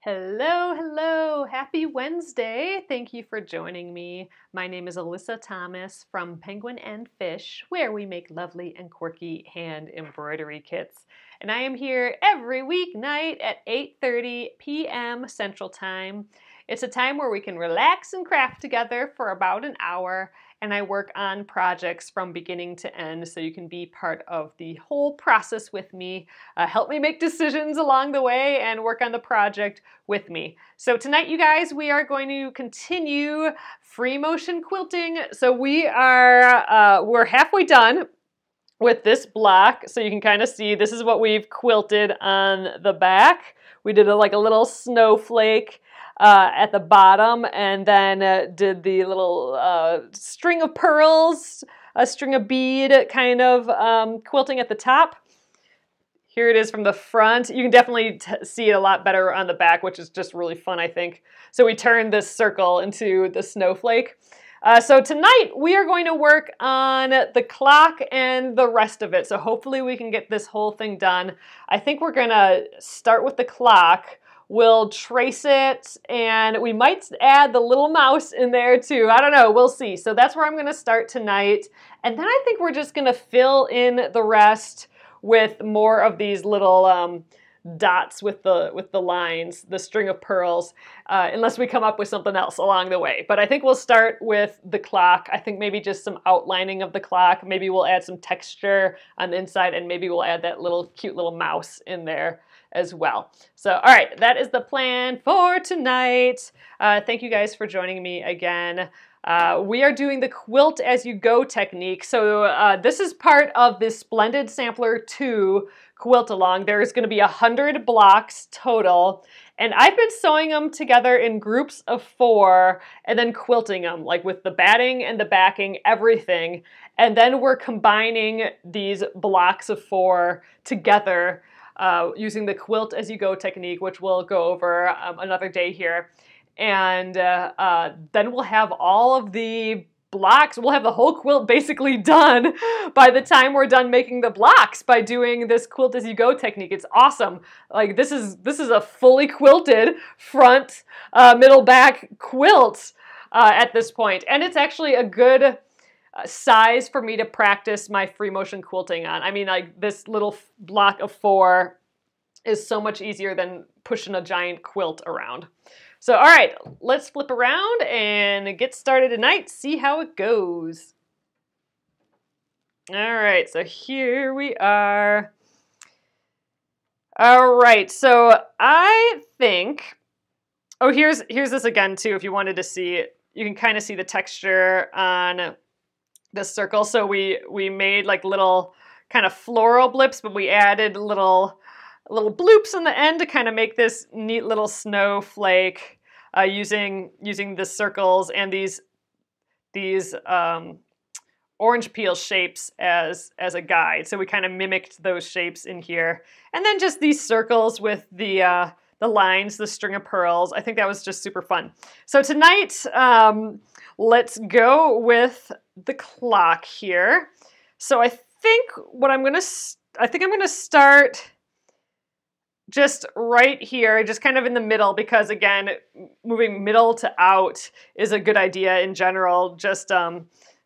Hello, hello. Happy Wednesday. Thank you for joining me. My name is Alyssa Thomas from Penguin and Fish, where we make lovely and quirky hand embroidery kits. And I am here every weeknight at 8:30 p.m. Central Time. It's a time where we can relax and craft together for about an hour, and I work on projects from beginning to end so you can be part of the whole process with me. Help me make decisions along the way and work on the project with me. So tonight, you guys, we are going to continue free motion quilting. So we're halfway done with this block. So you can kind of see this is what we've quilted on the back. We did like a little snowflake at the bottom, and then did the little string of pearls, a string of bead kind of quilting at the top. Here it is from the front. You can definitely see it a lot better on the back, which is just really fun, I think. So we turned this circle into the snowflake. So tonight we are going to work on the clock and the rest of it. So hopefully we can get this whole thing done. I think we're gonna start with the clock. We'll trace it, and we might add the little mouse in there too. I don't know, we'll see. So that's where I'm gonna start tonight. And then I think we're just gonna fill in the rest with more of these little dots with the lines, the string of pearls, unless we come up with something else along the way. But I think we'll start with the clock. I think maybe just some outlining of the clock. Maybe we'll add some texture on the inside, and maybe we'll add that little cute little mouse in there as well. So, all right, that is the plan for tonight. Thank you guys for joining me again. We are doing the Quilt As You Go technique. So this is part of this Splendid Sampler 2 quilt along. There's going to be 100 blocks total, and I've been sewing them together in groups of 4 and then quilting them, like with the batting and the backing, everything. And then we're combining these blocks of 4 together using the Quilt As You Go technique, which we'll go over another day here. And then we'll have all of the blocks. We'll have the whole quilt basically done by the time we're done making the blocks by doing this Quilt As You Go technique. It's awesome. Like this is a fully quilted front, middle, back quilt at this point. And it's actually a good size for me to practice my free motion quilting on. I mean, like this little block of 4 is so much easier than pushing a giant quilt around. So, all right, let's flip around and get started tonight, see how it goes. All right, so here we are. All right, so I think, oh, here's this again too, if you wanted to see it. You can kind of see the texture on this circle. So we made like little kind of floral blips, but we added little bloops on the end to kind of make this neat little snowflake using the circles and these orange peel shapes as a guide. So we kind of mimicked those shapes in here. And then just these circles with the lines, the string of pearls. I think that was just super fun. So tonight, let's go with the clock here. So I think I'm gonna start just right here, just kind of in the middle, because again, moving middle to out is a good idea in general, just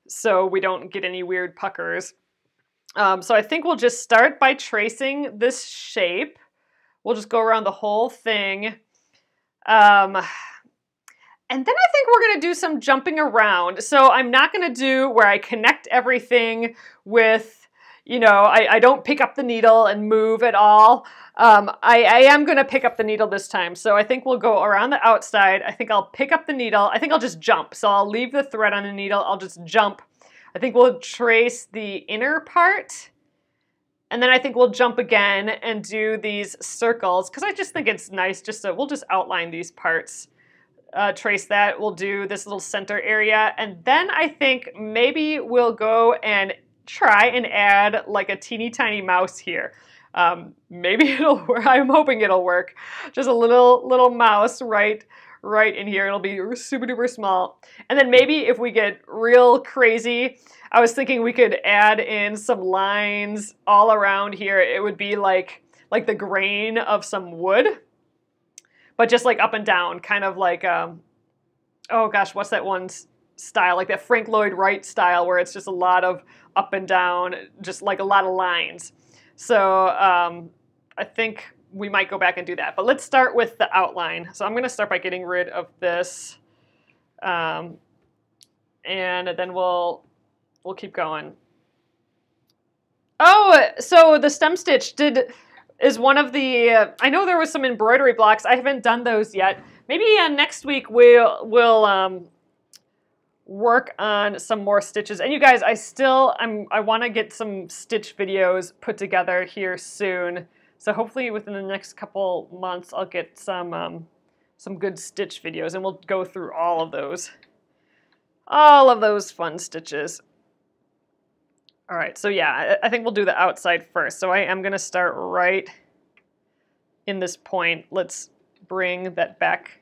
so we don't get any weird puckers. So I think we'll just start by tracing this shape. We'll just go around the whole thing. And then I think we're going to do some jumping around. So I'm not going to do where I connect everything with, you know, I don't pick up the needle and move at all. I am going to pick up the needle this time. So I think we'll go around the outside. I think I'll pick up the needle. I think I'll just jump. So I'll leave the thread on the needle. I'll just jump. I think we'll trace the inner part. And then I think we'll jump again and do these circles, because I just think it's nice just so we'll just outline these parts. Trace that. We'll do this little center area. And then I think maybe we'll go and try and add like a teeny tiny mouse here. Maybe it'll work. I'm hoping it'll work. Just a little mouse right in here. It'll be super duper small. And then maybe if we get real crazy, I was thinking we could add in some lines all around here. It would be like the grain of some wood. but just like up and down, kind of like, oh gosh, what's that one style? Like that Frank Lloyd Wright style where it's just a lot of up and down, just like a lot of lines. So I think we might go back and do that. But let's start with the outline. So I'm going to start by getting rid of this. And then we'll keep going. Oh, so the stem stitch is one of the, I know there was some embroidery blocks. I haven't done those yet. Maybe next week we'll work on some more stitches. And you guys, I want to get some stitch videos put together here soon. So hopefully within the next couple months I'll get some good stitch videos, and we'll go through all of those fun stitches. All right, so yeah, I think we'll do the outside first. So I am going to start right in this point. Let's bring that back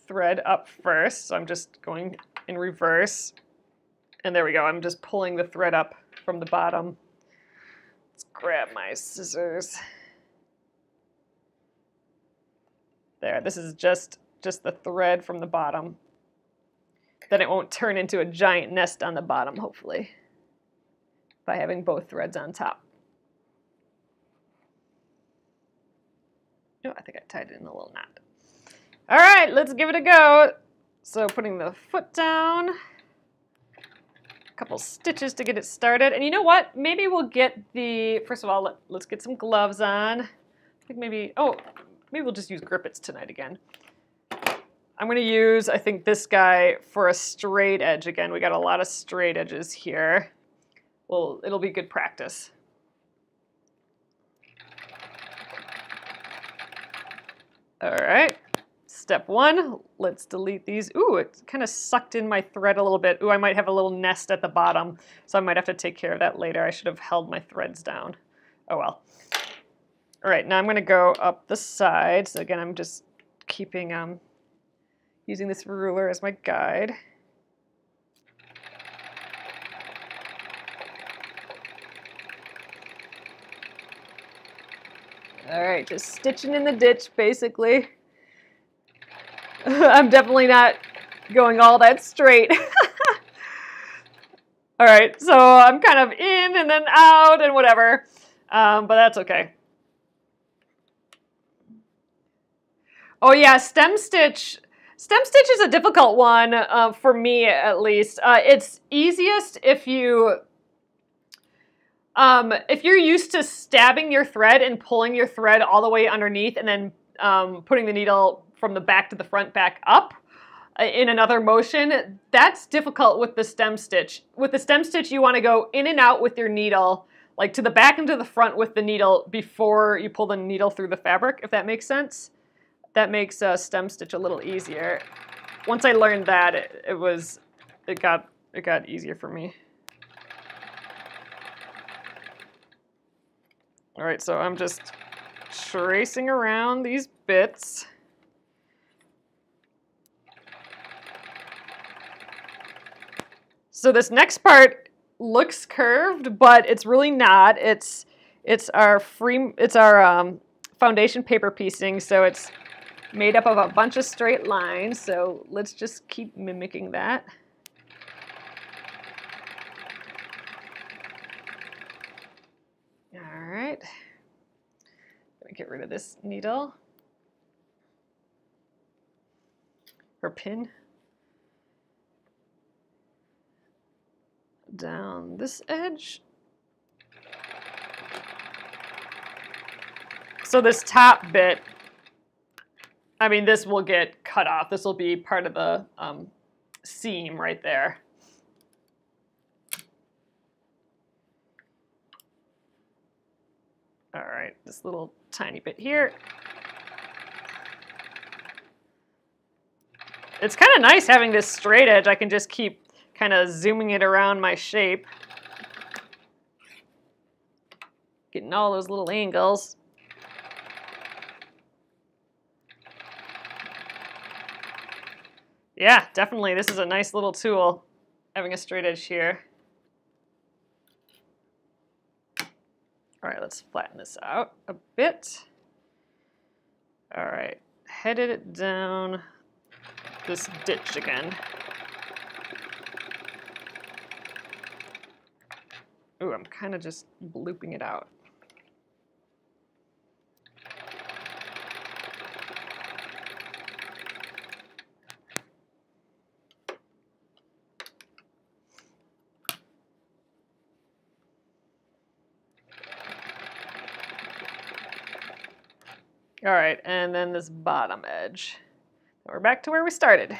thread up first. So I'm just going in reverse. And there we go. I'm just pulling the thread up from the bottom. Let's grab my scissors. There, this is just the thread from the bottom. Then it won't turn into a giant nest on the bottom, hopefully, by having both threads on top. Oh, I think I tied it in a little knot. All right, let's give it a go. So putting the foot down, a couple stitches to get it started. And you know what? Maybe we'll get first of all, let's get some gloves on. I think maybe we'll just use grippets tonight again. I'm going to use, I think, this guy for a straight edge again. We got a lot of straight edges here. Well, it'll be good practice. All right, step one, let's delete these. Ooh, it kind of sucked in my thread a little bit. Ooh, I might have a little nest at the bottom, so I might have to take care of that later. I should have held my threads down. Oh well. All right, now I'm going to go up the side. So again, I'm just keeping, using this ruler as my guide. All right, just stitching in the ditch, basically. I'm definitely not going all that straight. All right, so I'm kind of in and then out and whatever, but that's okay. Oh yeah, stem stitch. Stem stitch is a difficult one for me, at least. It's easiest if you're used to stabbing your thread and pulling your thread all the way underneath and then putting the needle from the back to the front back up in another motion. That's difficult with the stem stitch. With the stem stitch, you want to go in and out with your needle, like to the back and to the front with the needle before you pull the needle through the fabric, if that makes sense. That makes stem stitch a little easier. Once I learned that, it got easier for me. All right, so I'm just tracing around these bits. So this next part looks curved, but it's really not. It's our foundation paper piecing, so it's made up of a bunch of straight lines. So let's just keep mimicking that. All right, let me get rid of this needle or pin. Down this edge. So this top bit, I mean, this will get cut off. This will be part of the seam right there. All right, this little tiny bit here. It's kind of nice having this straight edge. I can just keep kind of zooming it around my shape. Getting all those little angles. Yeah, definitely. This is a nice little tool, having a straight edge here. All right, let's flatten this out a bit. All right, headed down this ditch again. Ooh, I'm kind of just looping it out. All right, and then this bottom edge. We're back to where we started.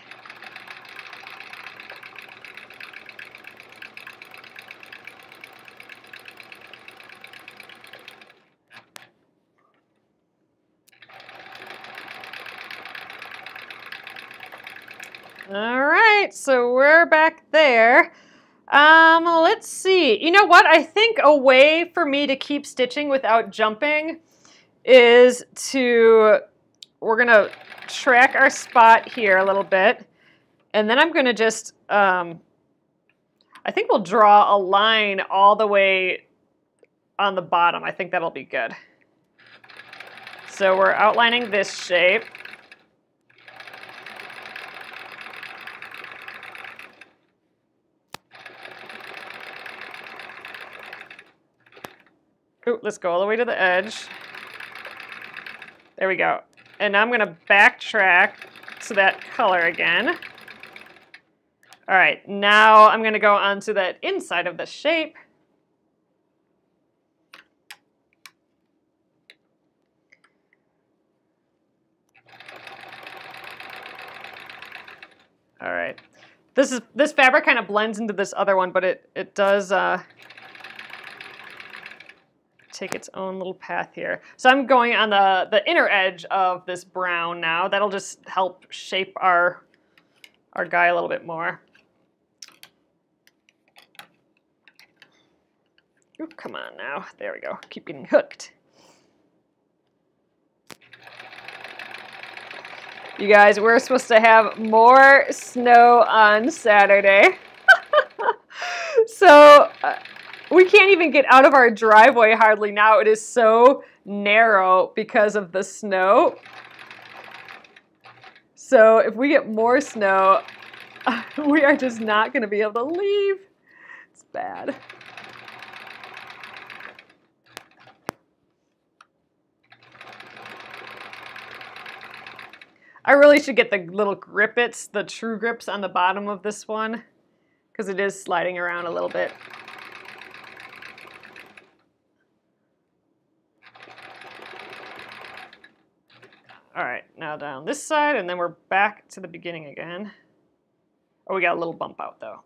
All right, so we're back there. Let's see. You know what? I think a way for me to keep stitching without jumping is we're gonna track our spot here a little bit, and then I'm gonna just, I think we'll draw a line all the way on the bottom. I think that'll be good. So we're outlining this shape. Ooh, let's go all the way to the edge. There we go. And now I'm going to backtrack to that color again. All right, now I'm going to go onto that inside of the shape. All right. This fabric kind of blends into this other one, but it does take its own little path here. So I'm going on the inner edge of this brown now. That'll just help shape our guy a little bit more. Ooh, come on now. There we go. Keep getting hooked. You guys, we're supposed to have more snow on Saturday. So we can't even get out of our driveway hardly now. It is so narrow because of the snow. So if we get more snow, we are just not going to be able to leave. It's bad. I really should get the little grippets, the true grips on the bottom of this one, because it is sliding around a little bit. All right, now down this side, and then we're back to the beginning again. Oh, we got a little bump out though.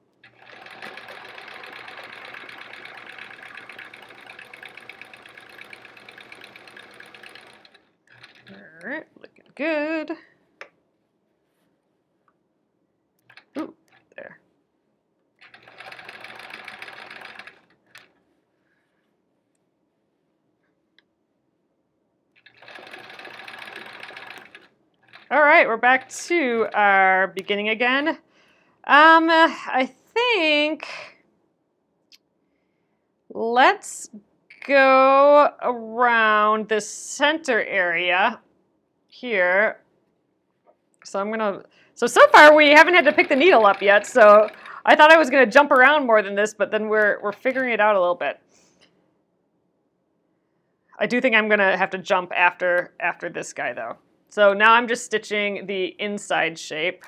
All right, looking good. Ooh, there. All right, we're back to our beginning again. I think let's go around this center area here. So far we haven't had to pick the needle up yet, so I thought I was gonna jump around more than this, but then we're figuring it out a little bit. I do think I'm gonna have to jump after this guy though. So now I'm just stitching the inside shape.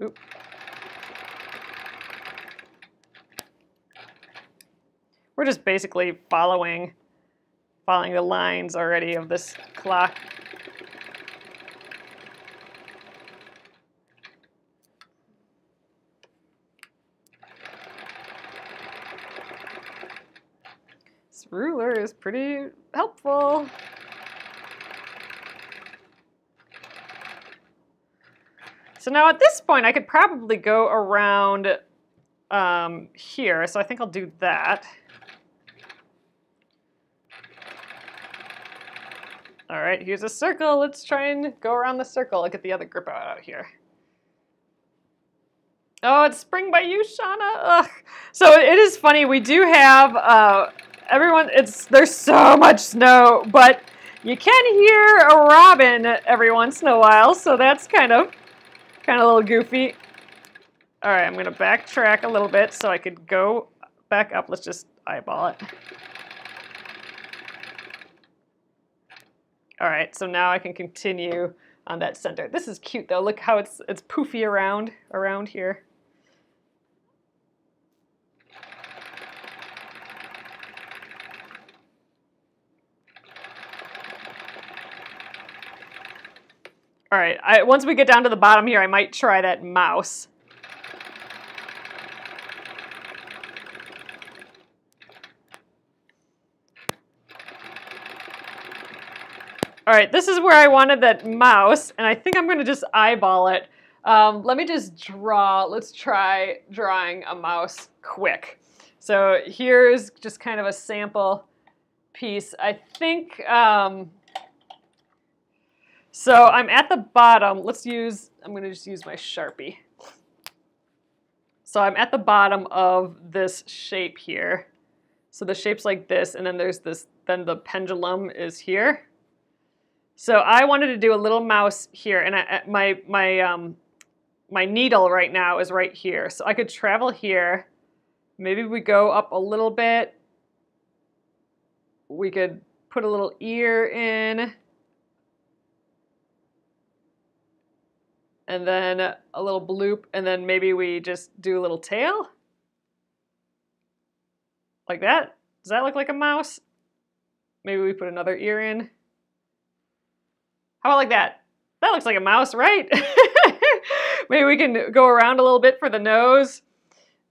Oop. We're just basically following the lines already of this clock. This ruler is pretty helpful. So now at this point, I could probably go around here. So I think I'll do that. All right, here's a circle. Let's try and go around the circle. I'll get the other grip out here. Oh, it's spring by you, Shauna. Ugh. So it is funny. We do have everyone. There's so much snow, but You can hear a robin every once in a while, so that's kind of a little goofy. All right, I'm gonna backtrack a little bit so I could go back up. Let's just eyeball it. All right, so now I can continue on that center. This is cute though. Look how it's poofy around here. All right, once we get down to the bottom here, I might try that mouse. All right, this is where I wanted that mouse, and I think I'm going to just eyeball it. Let me just draw. Let's try drawing a mouse quick. So here's just kind of a sample piece. I think, so I'm at the bottom. I'm going to just use my Sharpie. So I'm at the bottom of this shape here. So the shape's like this, and then there's this, then the pendulum is here. So I wanted to do a little mouse here, and my needle right now is right here. So I could travel here. Maybe we go up a little bit. We could put a little ear in. And then a little bloop, and then maybe we just do a little tail. Like that. Does that look like a mouse? Maybe we put another ear in. How about like that? That looks like a mouse, right? Maybe we can go around a little bit for the nose.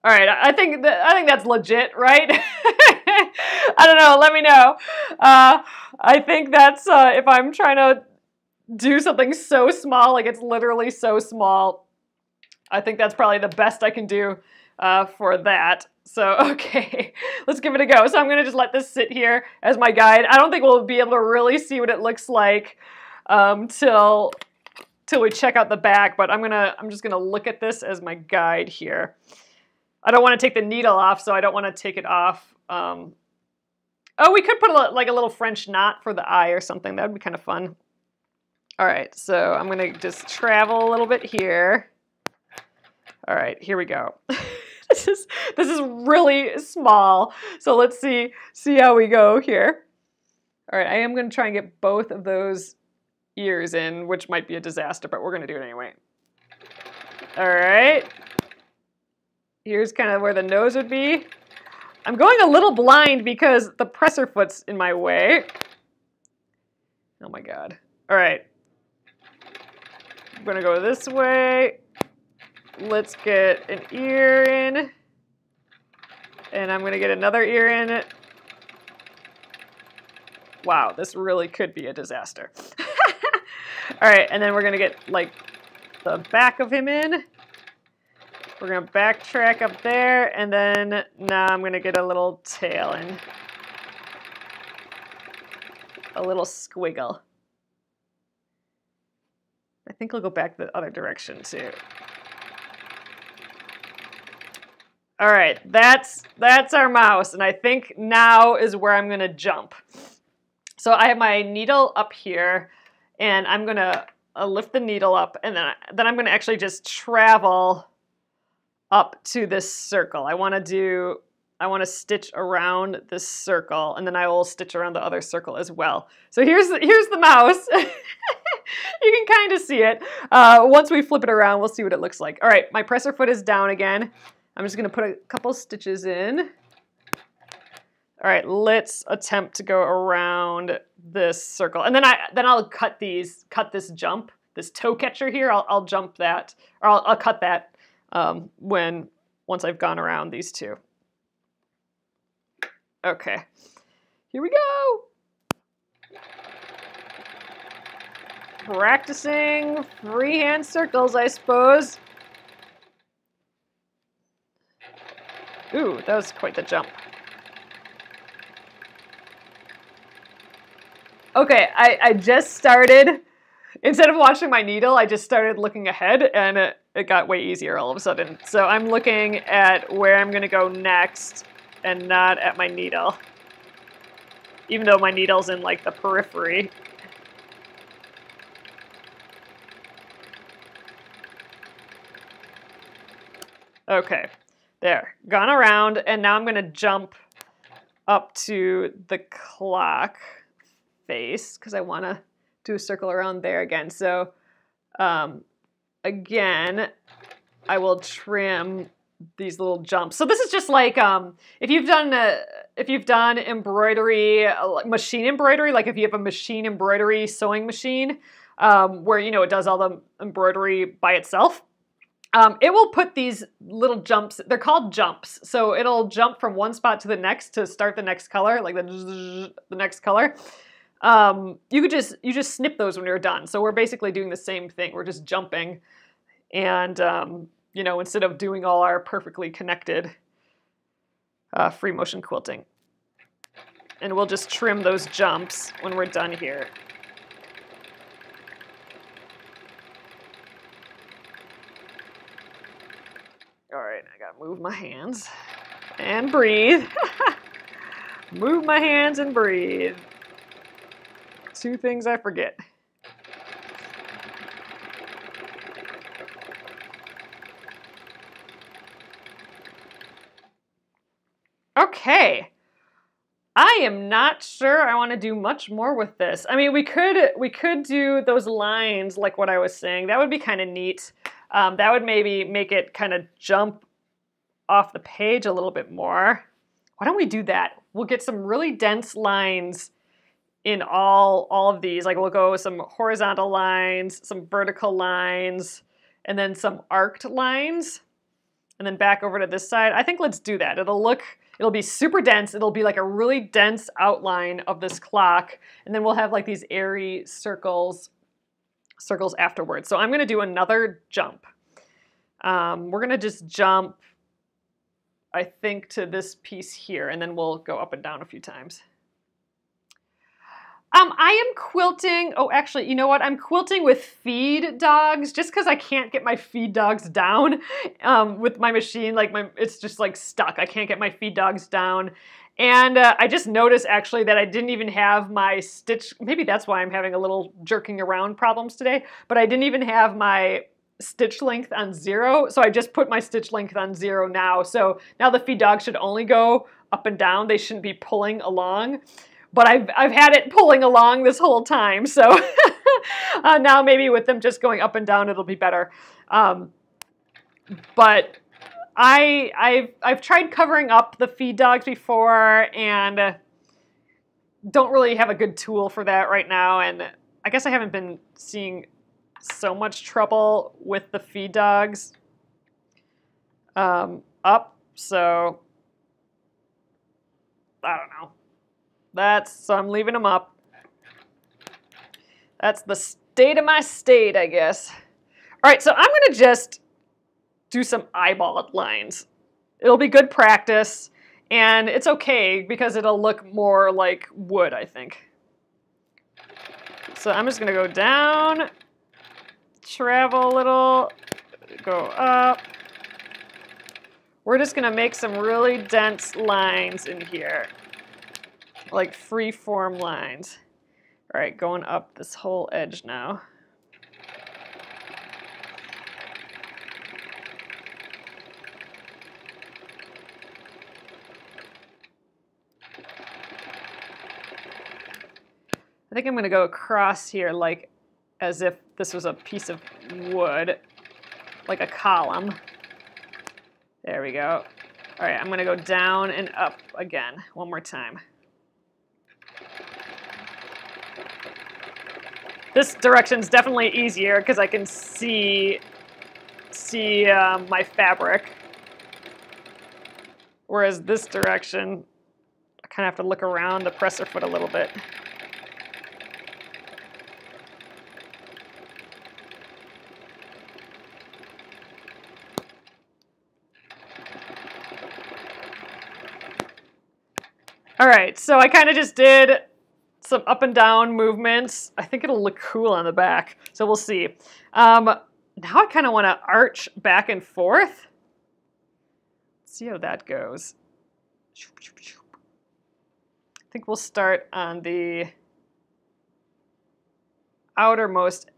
All right, I think that's legit, right? I don't know. Let me know. I think that's if I'm trying to do something so small, like it's literally so small, I think that's probably the best I can do for that. So, okay, let's give it a go. So I'm going to just let this sit here as my guide. I don't think we'll be able to really see what it looks like till we check out the back, but I'm just gonna look at this as my guide here. I don't want to take the needle off, so I don't want to take it off. Oh, we could put like a little French knot for the eye or something. That would be kind of fun. All right, so I'm gonna just travel a little bit here. All right, here we go. This is really small. So let's see how we go here. All right, I am gonna try and get both of those ears in, which might be a disaster, but we're gonna do it anyway. All right. Here's kind of where the nose would be. I'm going a little blind because the presser foot's in my way. Oh my God. All right. I'm gonna go this way. Let's get an ear in. And I'm gonna get another ear in. Wow, this really could be a disaster. All right, and then we're gonna get like the back of him in. We're gonna backtrack up there, and then now I'm gonna get a little tail in. A little squiggle. I think I'll go back the other direction too. All right, that's our mouse, and I think now is where I'm gonna jump. So I have my needle up here, and I'm gonna lift the needle up, and then I'm gonna actually just travel up to this circle. I want to stitch around this circle, and then I will stitch around the other circle as well. So here's the mouse. You can kind of see it. Once we flip it around, we'll see what it looks like. All right, my presser foot is down again. I'm just gonna put a couple stitches in. All right, let's attempt to go around this circle, and then I'll cut this jump, this toe catcher here. I'll jump that, or I'll cut that once I've gone around these two. Okay, here we go. Practicing freehand circles, I suppose. Ooh, that was quite the jump. Okay, I just started, instead of watching my needle, I just started looking ahead, and it got way easier all of a sudden. So I'm looking at where I'm gonna go next and not at my needle. even though my needle's in like the periphery. Okay, there, gone around, and now I'm going to jump up to the clock face because I want to do a circle around there again. So again, I will trim these little jumps. So this is just like if you've done embroidery, machine embroidery, like if you have a machine embroidery sewing machine where it does all the embroidery by itself. It will put these little jumps, they're called jumps. So it'll jump from one spot to the next to start the next color, like the next color. You just snip those when you're done. So we're basically doing the same thing. We're just jumping and, instead of doing all our perfectly connected free motion quilting. And we'll just trim those jumps when we're done here. All right, I gotta move my hands and breathe. Move my hands and breathe. Two things I forget. Okay. I am not sure I want to do much more with this. I mean, we could do those lines like what I was saying. That would be kind of neat. That would maybe make it kind of jump off the page a little bit more. Why don't we do that? We'll get some really dense lines in all of these. Like we'll go with some horizontal lines, some vertical lines, and then some arced lines. And then back over to this side. I think let's do that. It'll be super dense. It'll be like a really dense outline of this clock. And then we'll have like these airy circles afterwards. So I'm going to do another jump. We're going to just jump, I think, to this piece here, and then we'll go up and down a few times. I am quilting. Oh, actually, you know what? I'm quilting with feed dogs just because I can't get my feed dogs down with my machine. Like it's just like stuck. I can't get my feed dogs down. And I just noticed actually that I didn't even have my stitch. Maybe that's why I'm having a little jerking around problems today. But I didn't even have my stitch length on 0. So I just put my stitch length on 0 now. So now the feed dog should only go up and down. They shouldn't be pulling along. But I've had it pulling along this whole time. So now maybe with them just going up and down, it'll be better. But I've tried covering up the feed dogs before and don't really have a good tool for that right now. And I guess I haven't been seeing so much trouble with the feed dogs up. So I don't know. So I'm leaving them up. That's the state of my state, I guess. All right, so I'm going to just do some eyeball lines. It'll be good practice, and it's okay because it'll look more like wood, I think. So I'm just going to go down, travel a little, go up. We're just going to make some really dense lines in here. Like free form lines. All right, going up this whole edge now. I think I'm going to go across here like as if this was a piece of wood, like a column. There we go. All right, I'm going to go down and up again one more time. This direction's definitely easier because I can see my fabric. Whereas this direction, I kind of have to look around the presser foot a little bit. All right, so I kind of just did some up and down movements. I think it'll look cool on the back, so we'll see. Now I kind of want to arch back and forth. Let's see how that goes. I think we'll start on the outermost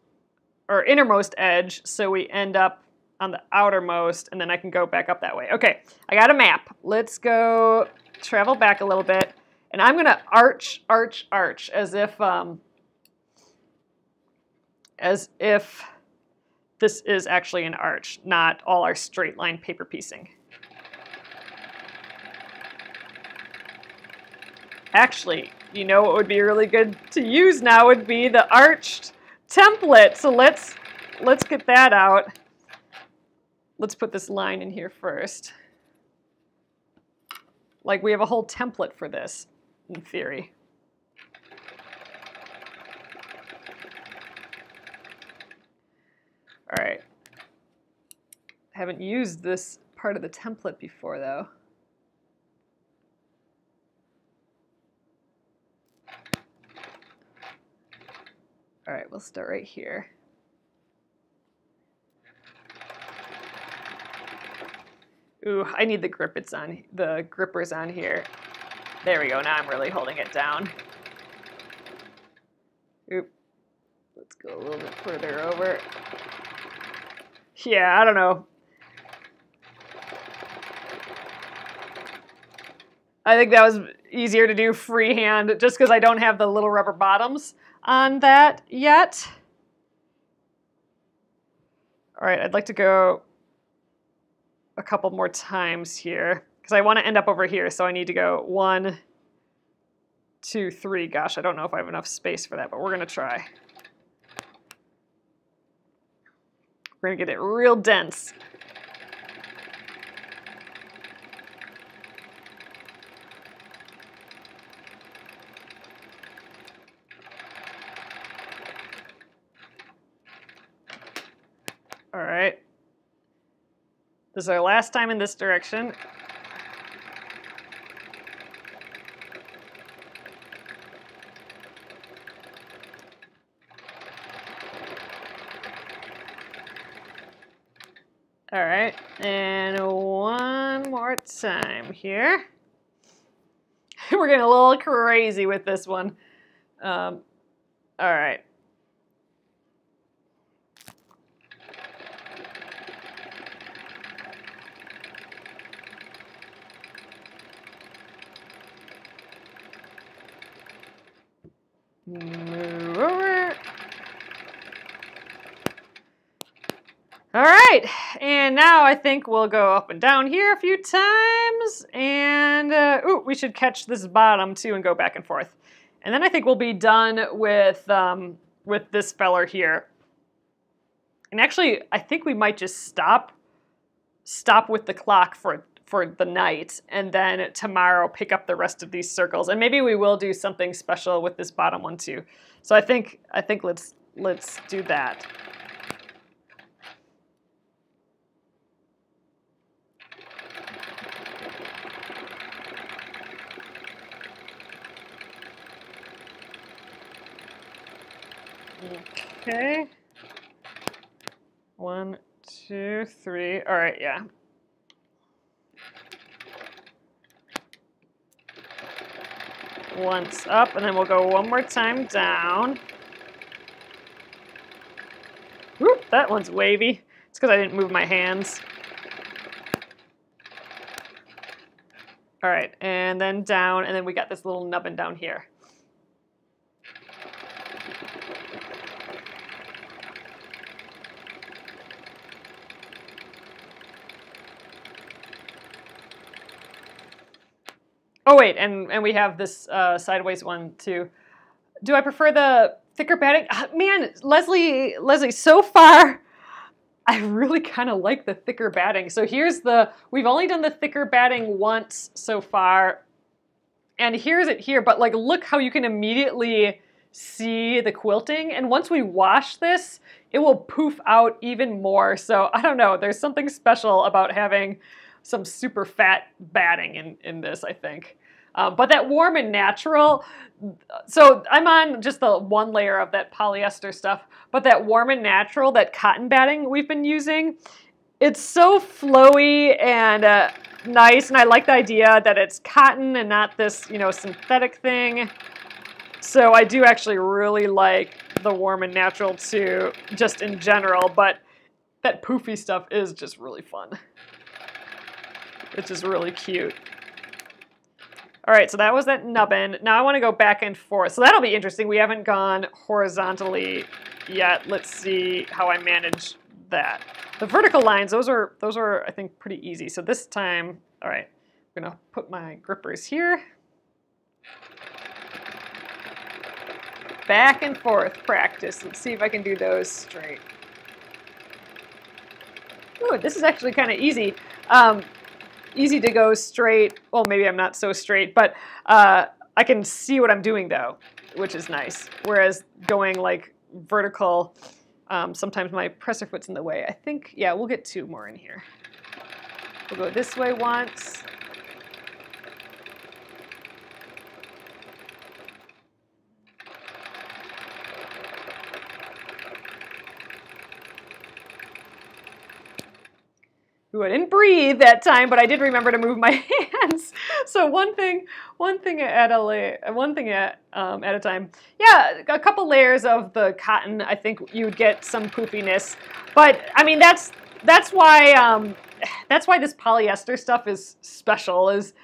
or innermost edge, so we end up on the outermost, and then I can go back up that way. Okay, I got a map. Let's go travel back a little bit, and I'm gonna arch, arch, arch, as if this is actually an arch, not all our straight line paper piecing. Actually, you know what would be really good to use now would be the arched template. So let's get that out. Let's put this line in here first. Like, we have a whole template for this, in theory. All right. Haven't used this part of the template before, though. All right, we'll start right here. Ooh, I need the grippers on here. There we go, now I'm really holding it down. Oop, let's go a little bit further over. Yeah, I don't know. I think that was easier to do freehand just because I don't have the little rubber bottoms on that yet. All right, I'd like to go a couple more times here because I want to end up over here, so I need to go 1, 2, 3. Gosh, I don't know if I have enough space for that, but we're gonna try. We're gonna get it real dense. All right. This is our last time in this direction. All right, and one more time here. We're getting a little crazy with this one. All right. Move over. All right, and now I think we'll go up and down here a few times, and ooh, we should catch this bottom too and go back and forth. And then I think we'll be done with this feller here. And actually, I think we might just stop with the clock for the night, and then tomorrow pick up the rest of these circles. And maybe we will do something special with this bottom one too. So I think let's do that. Okay. 1, 2, 3. All right, yeah. Once up, and then we'll go one more time down. Whoop, that one's wavy. It's because I didn't move my hands. All right, and then down, and then we got this little nubbin down here. Oh wait, and we have this sideways one too. Do I prefer the thicker batting? Man, Leslie, so far, I really kind of like the thicker batting. So here's we've only done the thicker batting once so far. And here's it here, but like, look how you can immediately see the quilting. And once we wash this, it will poof out even more. So I don't know, there's something special about having some super fat batting in this, I think. But that warm and natural, so I'm on just the one layer of that polyester stuff, but that warm and natural, that cotton batting we've been using, It's so flowy and nice, and I like the idea that it's cotton and not this, you know, synthetic thing. So I do actually really like the warm and natural too, just in general, but that poofy stuff is just really fun. It's just really cute. All right, so that was that nubbin. Now I want to go back and forth. So that'll be interesting. We haven't gone horizontally yet. Let's see how I manage that. The vertical lines, those are I think pretty easy. So this time, all right, I'm gonna put my grippers here. Back and forth practice. Let's see if I can do those straight. Ooh, this is actually kind of easy. Easy to go straight. Well, maybe I'm not so straight, but I can see what I'm doing though, which is nice. Whereas going like vertical, sometimes my presser foot's in the way. I think, yeah, we'll get 2 more in here. We'll go this way once. Ooh, I didn't breathe that time, but I did remember to move my hands. So one thing at a time. Yeah, a couple layers of the cotton. I think you'd get some poofiness, but I mean that's why this polyester stuff is special, is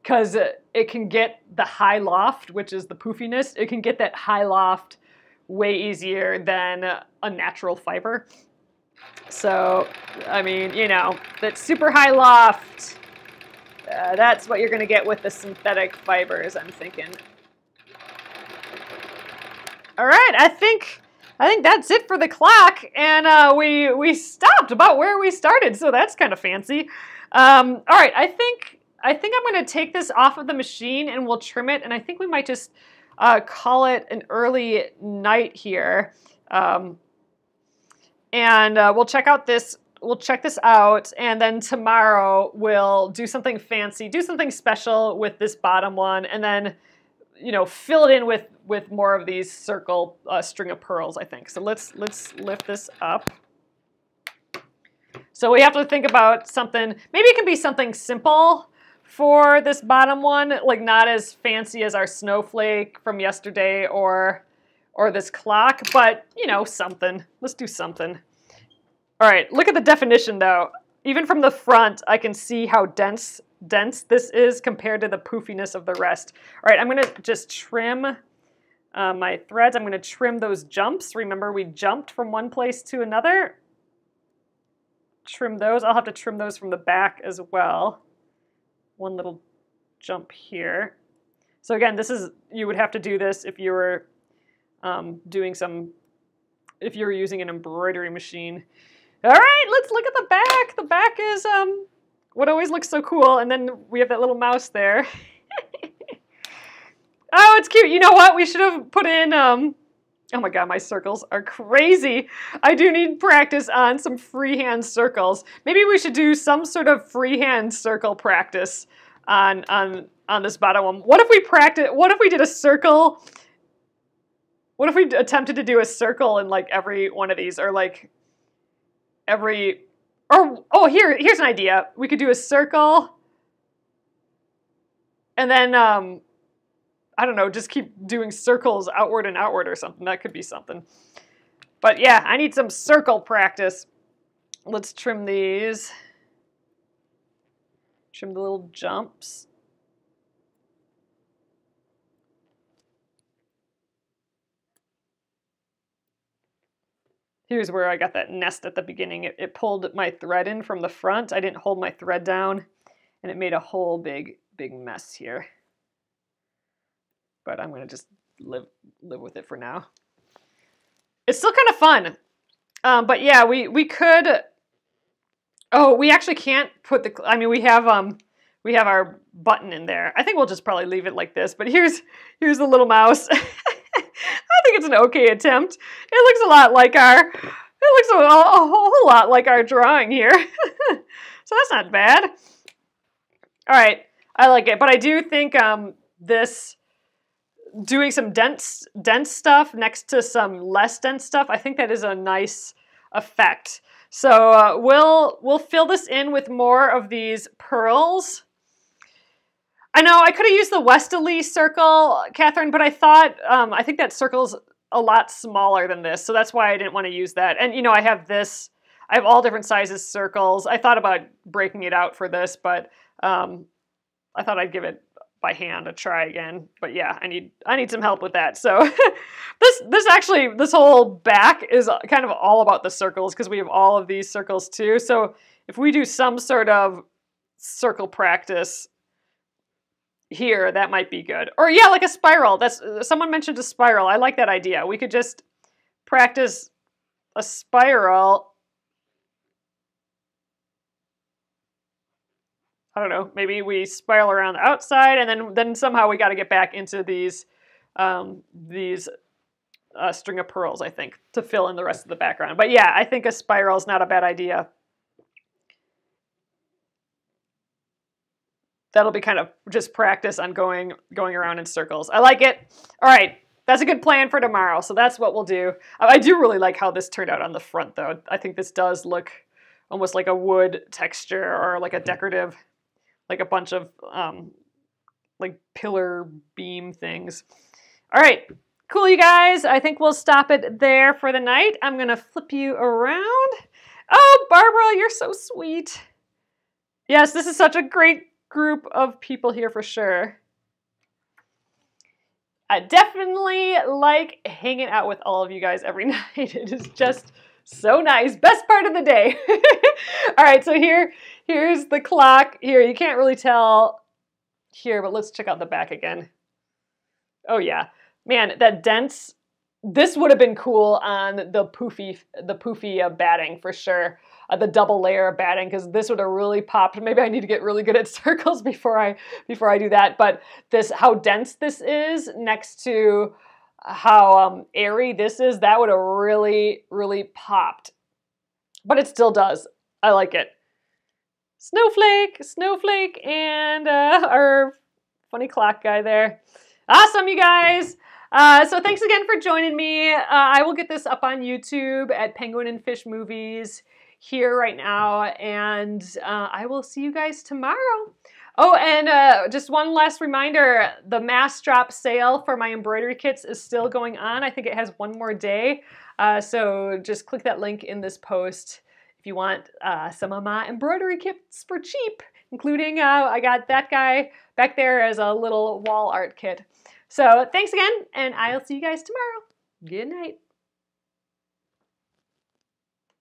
because it can get the high loft, which is the poofiness. It can get that high loft way easier than a natural fiber. So, I mean, you know, that super high loft, that's what you're going to get with the synthetic fibers, I'm thinking. All right, I think that's it for the clock, and we stopped about where we started, so that's kind of fancy. All right, I think I'm going to take this off of the machine and we'll trim it, and I think we might just call it an early night here. And we'll check this out, and then tomorrow we'll do something fancy, do something special with this bottom one, and then, you know, fill it in with more of these circle string of pearls, I think. So let's lift this up. So we have to think about something, maybe it can be something simple for this bottom one, like not as fancy as our snowflake from yesterday or this clock, but, you know, something. Let's do something. All right, look at the definition, though. Even from the front, I can see how dense this is compared to the poofiness of the rest. All right, I'm going to just trim my threads. I'm going to trim those jumps. Remember, we jumped from one place to another. Trim those. I'll have to trim those from the back as well. One little jump here. So again, you would have to do this if you were if you were using an embroidery machine. All right, let's look at the back. The back is what always looks so cool, and then we have that little mouse there. Oh, it's cute. You know what? We should have put in, oh my God, my circles are crazy. I do need practice on some freehand circles. Maybe we should do some sort of freehand circle practice on this bottom one. What if we did a circle? What if we attempted to do a circle in like every one of these, or like here's an idea. We could do a circle and then, I don't know, just keep doing circles outward and outward or something. That could be something. But yeah, I need some circle practice. Let's trim these. Trim the little jumps. Here's where I got that nest at the beginning. It pulled my thread in from the front. I didn't hold my thread down, and it made a whole big mess here. But I'm gonna just live with it for now. It's still kind of fun. But yeah, we could. Oh, we actually can't put the. I mean, we have our button in there. I think we'll just probably leave it like this. But here's the little mouse. I think it's an okay attempt. It looks a lot like a whole lot like our drawing here. So that's not bad. All right, I like it, but I do think this doing some dense stuff next to some less dense stuff, I think that is a nice effect. So we'll fill this in with more of these pearls. I know I could have used the Westerly circle, Catherine, but I thought, I think that circle's a lot smaller than this, so that's why I didn't want to use that. And, you know, I have all different sizes circles. I thought about breaking it out for this, but I thought I'd give it by hand a try again. But yeah, I need some help with that. So this whole back is kind of all about the circles because we have all of these circles too. So if we do some sort of circle practice here, that might be good. Or yeah, like a spiral. Someone mentioned a spiral. I like that idea. We could just practice a spiral. I don't know, maybe we spiral around the outside and then somehow we got to get back into these string of pearls, I think, to fill in the rest of the background. But yeah, I think a spiral is not a bad idea. That'll be kind of just practice on going around in circles. I like it. All right, that's a good plan for tomorrow. So that's what we'll do. I do really like how this turned out on the front, though. I think this does look almost like a wood texture or like a decorative, like a bunch of like pillar beam things. All right, cool, you guys. I think we'll stop it there for the night. I'm gonna flip you around. Oh, Barbara, you're so sweet. Yes, this is such a great group of people here for sure. I definitely like hanging out with all of you guys every night. It is just so nice. Best part of the day. All right, so here's the clock. Here, you can't really tell here, but let's check out the back again. Oh yeah, man, that dents. This would have been cool on the poofy batting for sure. The double layer of batting, because this would have really popped. Maybe I need to get really good at circles before I do that. But how dense this is next to how airy this is, that would have really, really popped. But it still does. I like it. Snowflake, and our funny clock guy there. Awesome, you guys. So thanks again for joining me. I will get this up on YouTube at Penguin and Fish Movies here right now, and I will see you guys tomorrow. Oh, and just one last reminder, the mass drop sale for my embroidery kits is still going on. I think it has one more day, so just click that link in this post if you want some of my embroidery kits for cheap, including I got that guy back there as a little wall art kit. So thanks again, and I'll see you guys tomorrow. Good night.